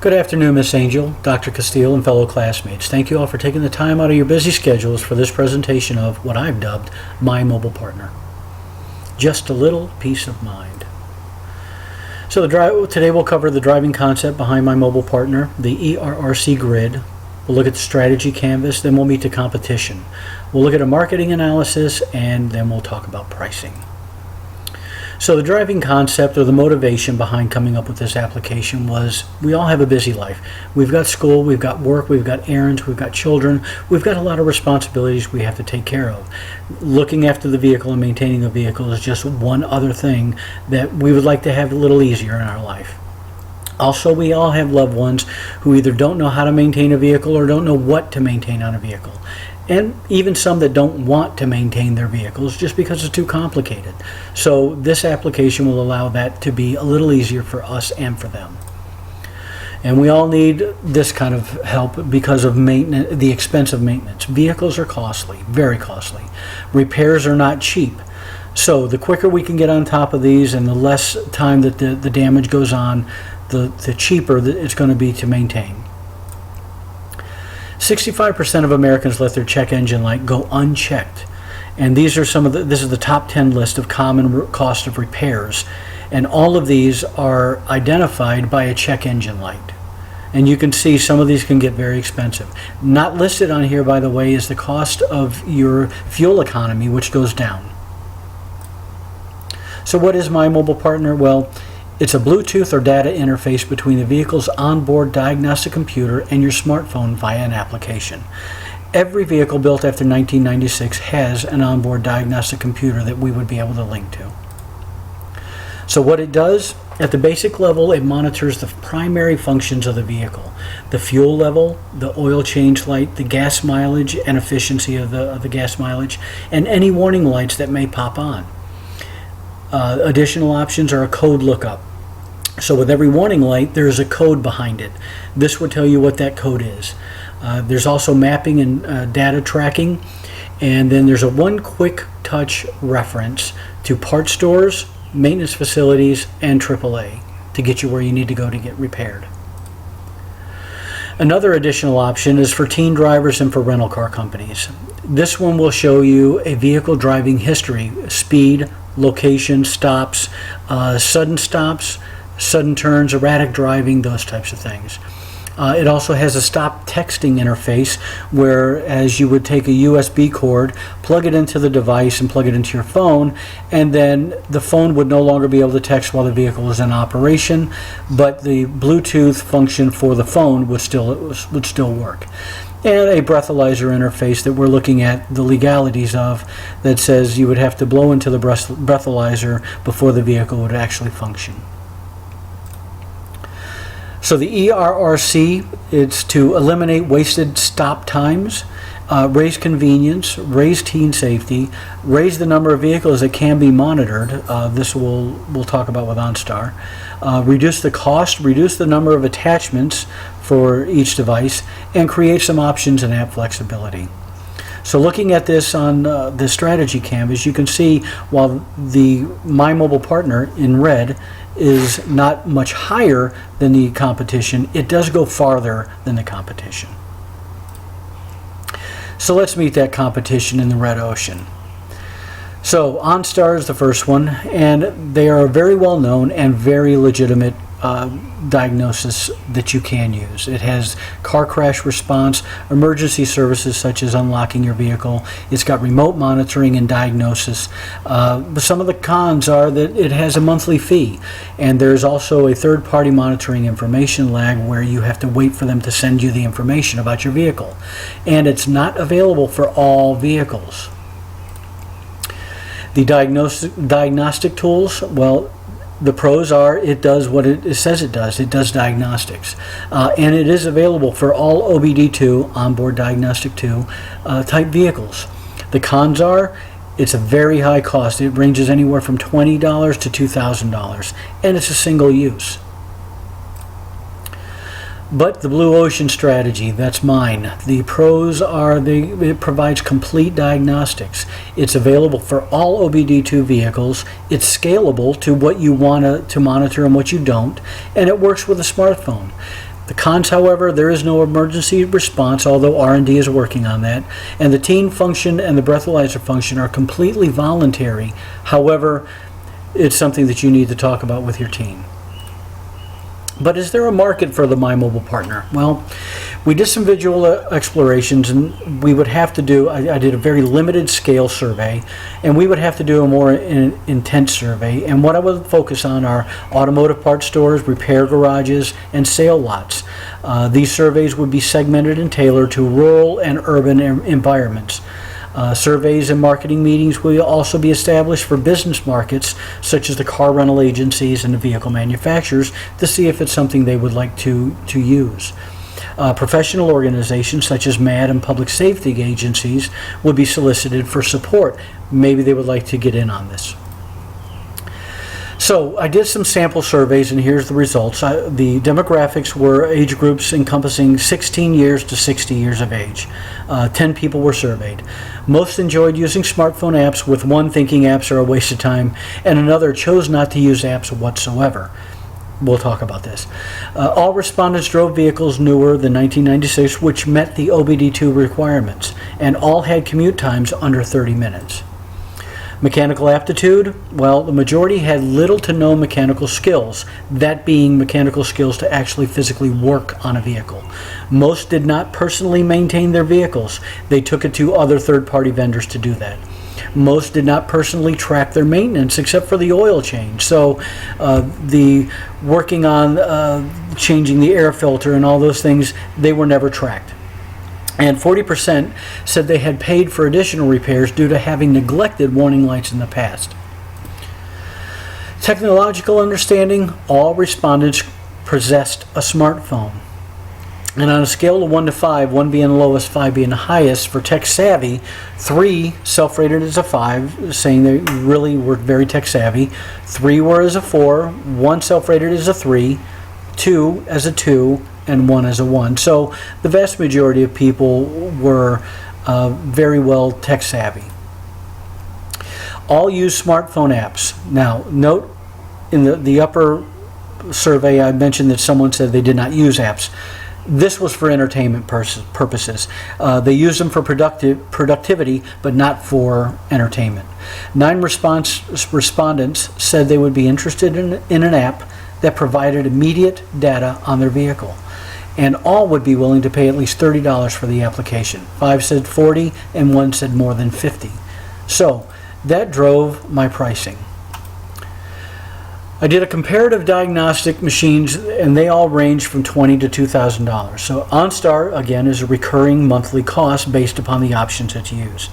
Good afternoon, Miss Angel, Dr. Castile, and fellow classmates. Thank you all for taking the time out of your busy schedules for this presentation of what I've dubbed My Mobile Partner. Just a little peace of mind. So today we'll cover the driving concept behind My Mobile Partner, the ERRC grid. We'll look at the strategy canvas, then we'll meet the competition. We'll look at a marketing analysis, and then we'll talk about pricing. So the driving concept or the motivation behind coming up with this application was we all have a busy life. We've got school, we've got work, we've got errands, we've got children, we've got a lot of responsibilities we have to take care of. Looking after the vehicle and maintaining the vehicle is just one other thing that we would like to have a little easier in our life. Also, we all have loved ones who either don't know how to maintain a vehicle or don't know what to maintain on a vehicle. And even some that don't want to maintain their vehicles just because it's too complicated. So this application will allow that to be a little easier for us and for them. And we all need this kind of help because of maintenance, the expense of maintenance. Vehicles are costly, very costly. Repairs are not cheap. So the quicker we can get on top of these and the less time that the damage goes on, the cheaper it's going to be to maintain. 65% of Americans let their check engine light go unchecked. And these are this is the top 10 list of common cost of repairs. And all of these are identified by a check engine light. And you can see some of these can get very expensive. Not listed on here, by the way, is the cost of your fuel economy, which goes down. So what is My Mobile Partner? Well, it's a Bluetooth or data interface between the vehicle's onboard diagnostic computer and your smartphone via an application. Every vehicle built after 1996 has an onboard diagnostic computer that we would be able to link to. So what it does, at the basic level, it monitors the primary functions of the vehicle. The fuel level, the oil change light, the gas mileage and efficiency of the gas mileage, and any warning lights that may pop on. Additional options are a code lookup. So with every warning light, there is a code behind it. This will tell you what that code is. There's also mapping and data tracking. And then there's a one quick touch reference to parts stores, maintenance facilities, and AAA to get you where you need to go to get repaired. Another additional option is for teen drivers and for rental car companies. This one will show you a vehicle driving history, speed, location, stops, sudden turns, erratic driving, those types of things. It also has a stop texting interface whereas you would take a USB cord, plug it into the device and plug it into your phone, and then the phone would no longer be able to text while the vehicle is in operation, but the Bluetooth function for the phone would still work. And a breathalyzer interface that we're looking at the legalities of that says you would have to blow into the breathalyzer before the vehicle would actually function. So the ERRC, it's to eliminate wasted stop times, raise convenience, raise teen safety, raise the number of vehicles that can be monitored. This we'll talk about with OnStar. Reduce the cost, reduce the number of attachments for each device, and create some options and app flexibility. So looking at this on the strategy canvas, you can see while the My Mobile Partner in red is not much higher than the competition, it does go farther than the competition. So let's meet that competition in the red ocean. So OnStar is the first one, and they are very well known and very legitimate diagnosis that you can use. It has car crash response, emergency services such as unlocking your vehicle. It's got remote monitoring and diagnosis. But some of the cons are that it has a monthly fee, and there's also a third-party monitoring information lag where you have to wait for them to send you the information about your vehicle. And it's not available for all vehicles. The diagnostic tools, well, the pros are it does what it says it does. It does diagnostics. And it is available for all OBD2, onboard diagnostic 2, type vehicles. The cons are it's a very high cost. It ranges anywhere from $20 to $2,000. And it's a single use. But the Blue Ocean strategy, that's mine. The pros are it provides complete diagnostics. It's available for all OBD2 vehicles. It's scalable to what you want to monitor and what you don't. And it works with a smartphone. The cons, however, there is no emergency response, although R&D is working on that, and the teen function and the breathalyzer function are completely voluntary. However, it's something that you need to talk about with your teen. But is there a market for the My Mobile Partner? Well, we did some visual explorations, and we would have to do, I did a very limited scale survey, and we would have to do a more intense survey. And what I would focus on are automotive parts stores, repair garages, and sale lots. These surveys would be segmented and tailored to rural and urban environments. Surveys and marketing meetings will also be established for business markets such as the car rental agencies and the vehicle manufacturers to see if it's something they would like to use. Professional organizations such as MAD and public safety agencies would be solicited for support. Maybe they would like to get in on this. So I did some sample surveys, and here's the results. The demographics were age groups encompassing 16 years to 60 years of age. 10 people were surveyed. Most enjoyed using smartphone apps, with one thinking apps are a waste of time, and another chose not to use apps whatsoever. We'll talk about this. All respondents drove vehicles newer than 1996, which met the OBD2 requirements, and all had commute times under 30 minutes. Mechanical aptitude, well, the majority had little to no mechanical skills, that being mechanical skills to actually physically work on a vehicle. Most did not personally maintain their vehicles. They took it to other third-party vendors to do that. Most did not personally track their maintenance except for the oil change. So the working on changing the air filter and all those things, they were never tracked. And 40% said they had paid for additional repairs due to having neglected warning lights in the past. Technological understanding, all respondents possessed a smartphone. And on a scale of 1 to 5, 1 being the lowest, 5 being the highest, for tech savvy, 3 self-rated as a 5, saying they really were very tech savvy. 3 were as a 4, 1 self-rated as a 3, 2 as a 2, and 1 as a 1. So the vast majority of people were very well tech savvy. All use smartphone apps. Now, note in the upper survey I mentioned that someone said they did not use apps. This was for entertainment purposes. They used them for productivity, but not for entertainment. 9 respondents said they would be interested in an app that provided immediate data on their vehicle. And all would be willing to pay at least $30 for the application. 5 said 40, and 1 said more than 50. So that drove my pricing. I did a comparative diagnostic machines, and they all range from $20 to $2,000. So OnStar, again, is a recurring monthly cost based upon the options that you use.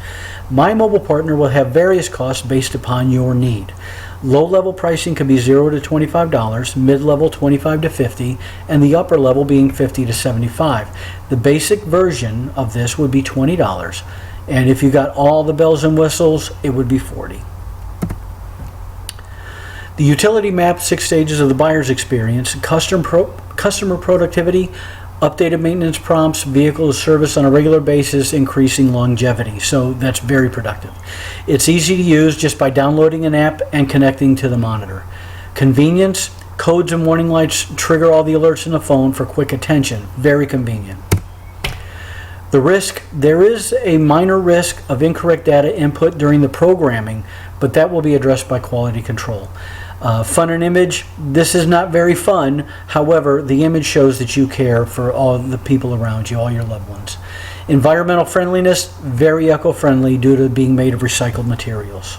My Mobile Partner will have various costs based upon your need. Low-level pricing can be $0 to $25, mid-level $25 to $50, and the upper level being $50 to $75. The basic version of this would be $20, and if you got all the bells and whistles, it would be $40. The utility map 6 stages of the buyer's experience: customer productivity, updated maintenance prompts, vehicle service on a regular basis, increasing longevity. So that's very productive. It's easy to use just by downloading an app and connecting to the monitor. Convenience, codes and warning lights trigger all the alerts in the phone for quick attention. Very convenient. The risk, there is a minor risk of incorrect data input during the programming, but that will be addressed by quality control. Fun and image, this is not very fun. However, the image shows that you care for all the people around you, all your loved ones. Environmental friendliness, very eco-friendly due to being made of recycled materials.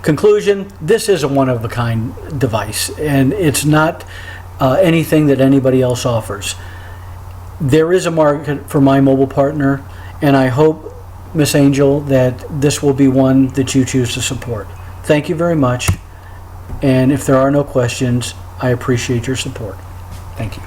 Conclusion, this is a one-of-a-kind device, and it's not anything that anybody else offers. There is a market for My Mobile Partner, and I hope, Miss Angel, that this will be one that you choose to support. Thank you very much, and if there are no questions, I appreciate your support. Thank you.